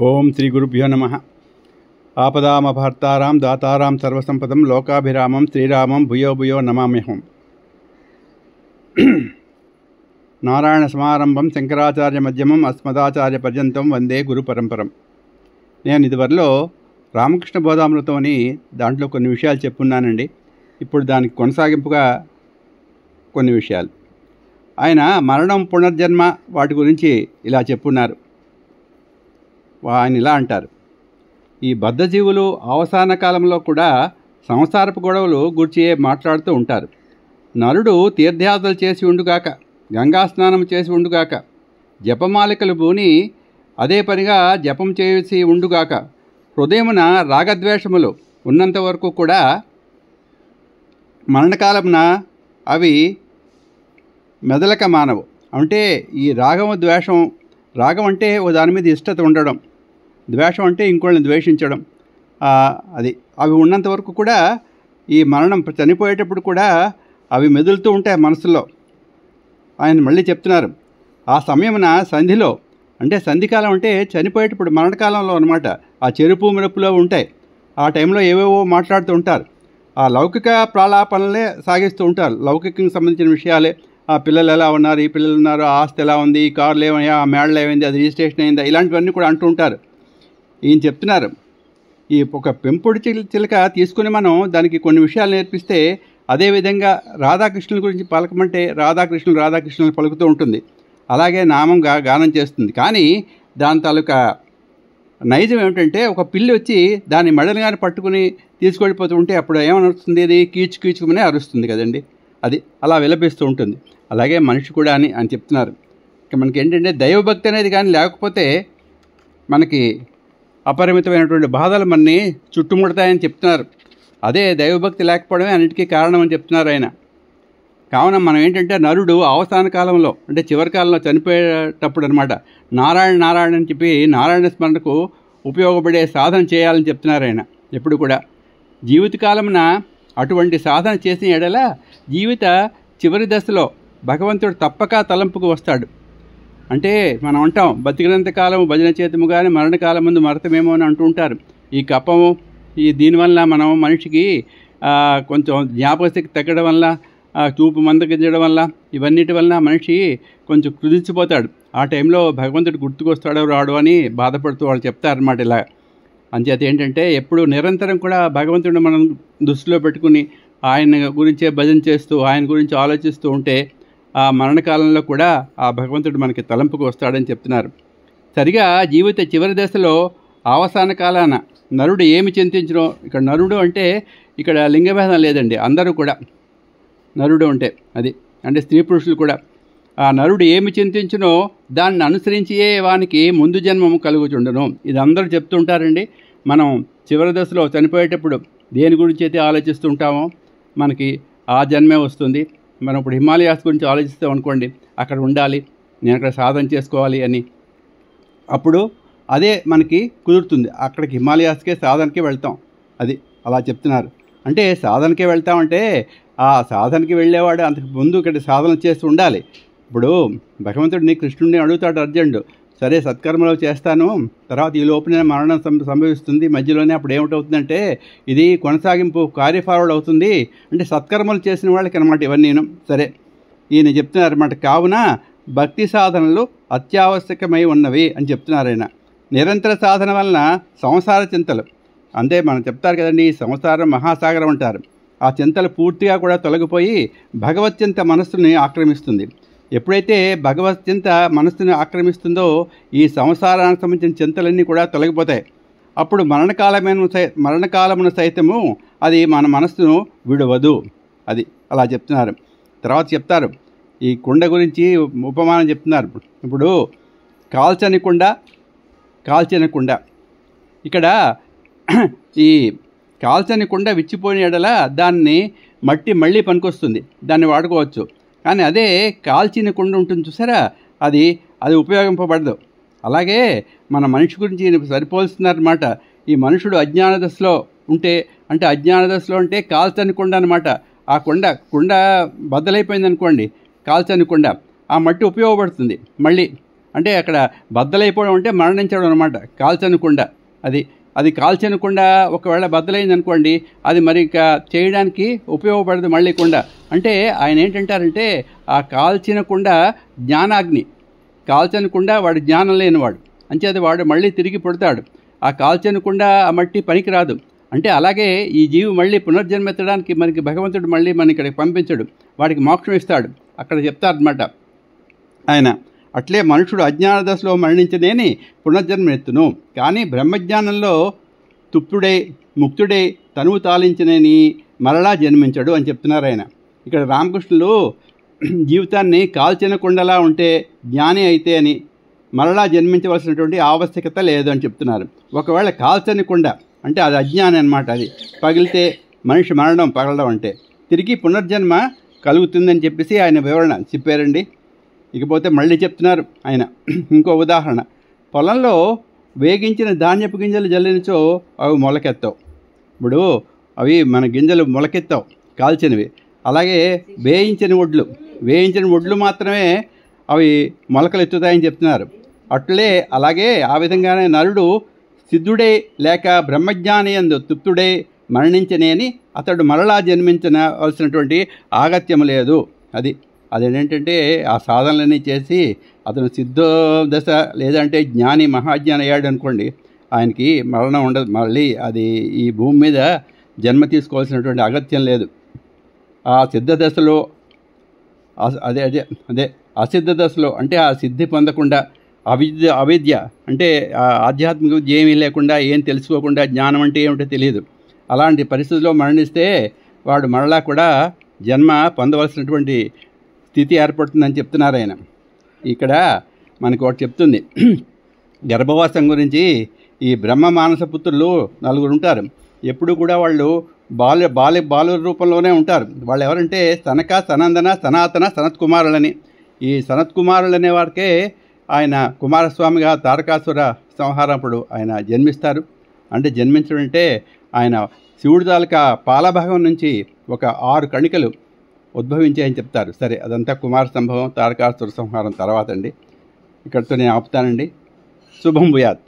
ఓం శ్రీ గురుభ్యో నమః. ఆపదామపహర్తారాం దాతారాం సర్వసంపదం లోకాభిరామం శ్రీరామం భూయో భూయో నమామ్యహం. నారాయణ సమారంభం శంకరాచార్య మధ్యమం అస్మదాచార్య పర్యంతం వందే గురు పరంపరం. నేను ఇదివరలో రామకృష్ణ బోధామృతం అని దాంట్లో కొన్ని విషయాలు చెప్పున్నానండి. ఇప్పుడు దానికి కొనసాగింపుగా కొన్ని విషయాలు. ఆయన మరణం, పునర్జన్మ వాటి గురించి ఇలా చెప్పున్నారు. ఆయన ఇలా అంటారు: ఈ బద్ధజీవులు అవసాన కాలంలో కూడా సంసారపు గొడవలు గురించి మాట్లాడుతూ ఉంటారు. నరుడు తీర్థయాత్రలు చేసి ఉండుగాక, గంగా స్నానం చేసి ఉండుగాక, జపమాలికలు పూని అదే పనిగా జపం చేసి ఉండుగాక, హృదయమున రాగద్వేషములు ఉన్నంత వరకు కూడా మరణకాలమున అవి మెదలక మానవు. అంటే ఈ రాగము ద్వేషం, రాగం అంటే ఓ దాని మీద ఇష్టత ఉండడం, ద్వేషం అంటే ఇంకోళ్ళని ద్వేషించడం, అవి ఉన్నంత వరకు కూడా ఈ మరణం చనిపోయేటప్పుడు కూడా అవి మెదులుతూ ఉంటాయి మనసులో. ఆయన మళ్ళీ చెప్తున్నారు, ఆ సమయమున సంధిలో, అంటే సంధికాలం అంటే చనిపోయేటప్పుడు మరణకాలంలో అనమాట, ఆ చెరుపు మెరుపులో ఉంటాయి. ఆ టైంలో ఏవేవో మాట్లాడుతూ ఉంటారు. ఆ లౌకిక ప్రాలాపనలే సాగిస్తూ ఉంటారు, లౌకికంగా సంబంధించిన విషయాలే. ఆ పిల్లలు ఎలా ఉన్నారు, ఈ పిల్లలు ఉన్నారు, ఆ ఆస్తి ఎలా ఉంది, ఈ కార్లు ఏమయ్యా, ఆ మేడలు ఏమైంది, అది రిజిస్ట్రేషన్ అయిందా, ఇలాంటివన్నీ కూడా అంటూ ఉంటారు. ఈయన చెప్తున్నారు, ఈ ఒక పెంపుడు చిలుక తీసుకుని మనం దానికి కొన్ని విషయాలు నేర్పిస్తే, అదేవిధంగా రాధాకృష్ణుల గురించి పలకమంటే రాధాకృష్ణులు పలుకుతూ ఉంటుంది. అలాగే నామం గానం చేస్తుంది. కానీ దాని తాలూకా నైజం ఏమిటంటే, ఒక పిల్లి వచ్చి దాని మెడలు కానీ పట్టుకుని తీసుకెళ్ళిపోతూ ఉంటే అప్పుడు ఏమనిస్తుంది, అది కీచుకుమనే అరుస్తుంది కదండి, అది అలా విలపిస్తూ ఉంటుంది. అలాగే మనిషి కూడా అని చెప్తున్నారు. మనకి ఏంటంటే దైవభక్తి అనేది కానీ లేకపోతే మనకి అపరిమితమైనటువంటి బాధలు మనని చుట్టుముడతాయని చెప్తున్నారు. అదే దైవభక్తి లేకపోవడమే అన్నిటికీ కారణం అని చెప్తున్నారు ఆయన. కావున మనం ఏంటంటే నరుడు అవసాన కాలంలో, అంటే చివరి కాలంలో చనిపోయేటప్పుడు అనమాట, నారాయణ అని చెప్పి నారాయణ స్మరణకు ఉపయోగపడే సాధన చేయాలని చెప్తున్నారు ఆయన. ఎప్పుడు కూడా జీవితకాలమున అటువంటి సాధన చేసిన ఎడల జీవిత చివరి దశలో భగవంతుడు తప్పక తలంపుకు వస్తాడు. అంటే మనం అంటాం, బతికినంత కాలం భజన చేతము కానీ మరణకాలం ముందు మరతమేమో అని అంటూ ఉంటారు. ఈ కప్పము, దీనివల్ల మనం మనిషికి కొంచెం జ్ఞాపకశక్తి తగ్గడం వల్ల, చూపు మందగించడం వల్ల, ఇవన్నిటి వలన మనిషి కొంచెం కుదించిపోతాడు. ఆ టైంలో భగవంతుడు గుర్తుకొస్తాడో రాడు అని బాధపడుతూ వాళ్ళు చెప్తారన్నమాట. ఇలా అంచేత ఏంటంటే ఎప్పుడు నిరంతరం కూడా భగవంతుడిని మనం దృష్టిలో పెట్టుకుని ఆయన గురించే భజన చేస్తూ ఆయన గురించి ఆలోచిస్తూ ఉంటే ఆ మరణకాలంలో కూడా ఆ భగవంతుడు మనకి తలంపుకు వస్తాడని చెప్తున్నారు. సరిగా జీవిత చివరి దశలో అవసాన కాలాన నరుడు ఏమి చింతించడం, ఇక్కడ నరుడు అంటే ఇక్కడ లింగభేదం లేదండి, అందరూ కూడా నరుడు అంటే అంటే స్త్రీ పురుషులు కూడా ఆ నరుడు ఏమి చింతించునో దాన్ని అనుసరించియే వానికి ముందు జన్మము కలుగుచుండును. ఇది అందరూ చెప్తుంటారండి. మనం చివరి దశలో చనిపోయేటప్పుడు దేని గురించి అయితే ఆలోచిస్తూ ఉంటామో మనకి ఆ జన్మే వస్తుంది. మనం ఇప్పుడు హిమాలయాస్ గురించి ఆలోచిస్తాం అనుకోండి, అక్కడ ఉండాలి, నేను అక్కడ సాధన చేసుకోవాలి అని, అప్పుడు అదే మనకి కుదురుతుంది. అక్కడికి హిమాలయాస్కే సాధనకే వెళ్తాం. అది అలా చెప్తున్నారు. అంటే సాధనకే వెళ్తామంటే ఆ సాధనకి వెళ్ళేవాడు అంతకు ముందు ఇక్కడ సాధన చేస్తూ ఉండాలి. ఇప్పుడు భగవంతుడిని కృష్ణుడిని అడుగుతాడు అర్జునుడు, సరే సత్కర్మలు చేస్తాను, తర్వాత ఈ లోపలనే మరణం సంభవిస్తుంది, మధ్యలోనే అప్పుడు ఏమిటవుతుందంటే ఇది కొనసాగింపు కార్యఫార్వర్డ్ అవుతుంది, అంటే సత్కర్మలు చేసిన వాళ్ళకి అనమాట ఇవన్నీ. సరే ఈయన చెప్తున్నారు అనమాట. కావున భక్తి సాధనలు అత్యావశ్యకమై ఉన్నవి అని చెప్తున్నారు ఆయన. నిరంతర సాధన వలన సంసార చింతలు, అంటే మనం చెప్తారు కదండి, సంసారం మహాసాగరం అంటారు, ఆ చింతలు పూర్తిగా కూడా తొలగిపోయి భగవత్చింత మనస్సుని ఆక్రమిస్తుంది. ఎప్పుడైతే భగవత్చింత మనస్సుని ఆక్రమిస్తుందో ఈ సంసారానికి సంబంధించిన చింతలన్నీ కూడా తొలగిపోతాయి. అప్పుడు మరణకాలమున సైతము అది మన మనస్సును విడవదు. అది అలా చెప్తున్నారు. తర్వాత చెప్తారు, ఈ కుండ గురించి ఉపమానం చెప్తున్నారు. ఇప్పుడు కాల్చని కుండ, ఇక్కడ ఈ కాల్చని కుండ విచ్చిపోయిన ఎడల దాన్ని మట్టి మళ్ళీ పనికొస్తుంది, దాన్ని వాడుకోవచ్చు. కానీ అదే కాల్చిన కుండ ఉంటుంది చూసారా, అది ఉపయోగింపబడదు. అలాగే మన మనిషి గురించి సరిపోల్స్తున్నారన్నమాట. ఈ మనుషుడు అజ్ఞాన దశలో ఉంటే, అంటే అజ్ఞాన దశలో అంటే కాల్చని కుండ అనమాట. ఆ కుండ బద్దలైపోయింది అనుకోండి, కాల్చని కుండ, ఆ మట్టి ఉపయోగపడుతుంది, మళ్ళీ అంటే అక్కడ బద్దలైపోవడం అంటే మరణించడం అనమాట. కాల్చనుకుండా అది కాల్చనుకుండా ఒకవేళ బద్దలైంది అనుకోండి, అది మరి ఇక చేయడానికి ఉపయోగపడదు మళ్ళీ కుండ. అంటే ఆయన ఏంటంటారంటే ఆ కాల్చినకుండా జ్ఞానాగ్ని, కాల్చనుకుండా వాడు జ్ఞానం లేనివాడు, అంచేత వాడు మళ్ళీ తిరిగి పుడతాడు. ఆ కాల్చనుకుండా ఆ మట్టి పనికిరాదు. అంటే అలాగే ఈ జీవి మళ్ళీ పునర్జన్మెత్తడానికి మనకి భగవంతుడు మళ్ళీ మన ఇక్కడికి పంపించడు, వాడికి మోక్షం ఇస్తాడు. అక్కడ చెప్తారనమాట ఆయన. అట్లే మనుషుడు అజ్ఞాన దశలో మరణించనేని పునర్జన్మెత్తును, కానీ బ్రహ్మజ్ఞానంలో తుప్తుడై ముక్తుడై తనువు తాలించనేని మరలా జన్మించడు అని చెప్తున్నారు ఆయన. ఇక్కడ రామకృష్ణులు జీవితాన్ని కాల్చిన కుండలా ఉంటే జ్ఞాని అయితే అని, మరలా జన్మించవలసినటువంటి ఆవశ్యకత లేదు అని చెప్తున్నారు. ఒకవేళ కాల్చని కుండ అంటే అది అజ్ఞాని అనమాట. అది పగిలితే మనిషి మరణం, పగలడం అంటే తిరిగి పునర్జన్మ కలుగుతుందని చెప్పేసి ఆయన వివరణ చెప్పారండి. ఇకపోతే మళ్ళీ చెప్తున్నారు ఆయన ఇంకో ఉదాహరణ. పొలంలో వేగించిన ధాన్యపు గింజలు జల్లినచో అవి మొలకెత్తావు. ఇప్పుడు అవి మన గింజలు మొలకెత్తావు కాల్చినవి. అలాగే వేయించిన వడ్లు మాత్రమే అవి మొలకలు ఎత్తుతాయని చెప్తున్నారు. అలాగే ఆ విధంగానే నరుడు సిద్ధుడై లేక బ్రహ్మజ్ఞాని యందు తృప్తుడై మరణించనేని అతడు మరలా జన్మించవలసినటువంటి ఆగత్యం లేదు. అదేంటంటే ఆ సాధనలన్నీ చేసి అతను సిద్ధ దశ లేదంటే జ్ఞాని మహాజ్ఞాని అయ్యాడు అనుకోండి, ఆయనకి మరణం ఉండదు. మళ్ళీ అది ఈ భూమి మీద జన్మ తీసుకోవాల్సినటువంటి అగత్యం లేదు. ఆ సిద్ధ దశలో అదే అసిద్ధ దశలో అంటే ఆ సిద్ధి పొందకుండా అవిద్య అంటే ఆధ్యాత్మిక విద్య ఏమీ లేకుండా, ఏం తెలుసుకోకుండా, జ్ఞానం అంటే ఏమిటో తెలియదు, అలాంటి పరిస్థితుల్లో మరణిస్తే వాడు మరలా కూడా జన్మ పొందవలసినటువంటి స్థితి ఏర్పడుతుందని చెప్తున్నారు ఆయన. ఇక్కడ మనకు ఒకటి చెప్తుంది గర్భవాసం గురించి. ఈ బ్రహ్మ మానస పుత్రులు 4 ఉంటారు. ఎప్పుడు కూడా వాళ్ళు బాలుర రూపంలోనే ఉంటారు. వాళ్ళు ఎవరంటే సనక, సనందన, సనాతన, సనత్కుమారులని. ఈ సనత్కుమారులనే వారికే ఆయన కుమారస్వామిగా తారకాసుర సంహారప్పుడు ఆయన జన్మిస్తారు. అంటే జన్మించడం అంటే ఆయన శివుడి తాలూకా పాలభాగం నుంచి ఒక 6 కణికలు ఉద్భవించాయని చెప్తారు. సరే, అదంతా కుమార సంభవం, తారకాసుర సంహారం తర్వాత అండి. ఇక్కడితో నేను ఆపుతానండి. శుభం భూయాత్.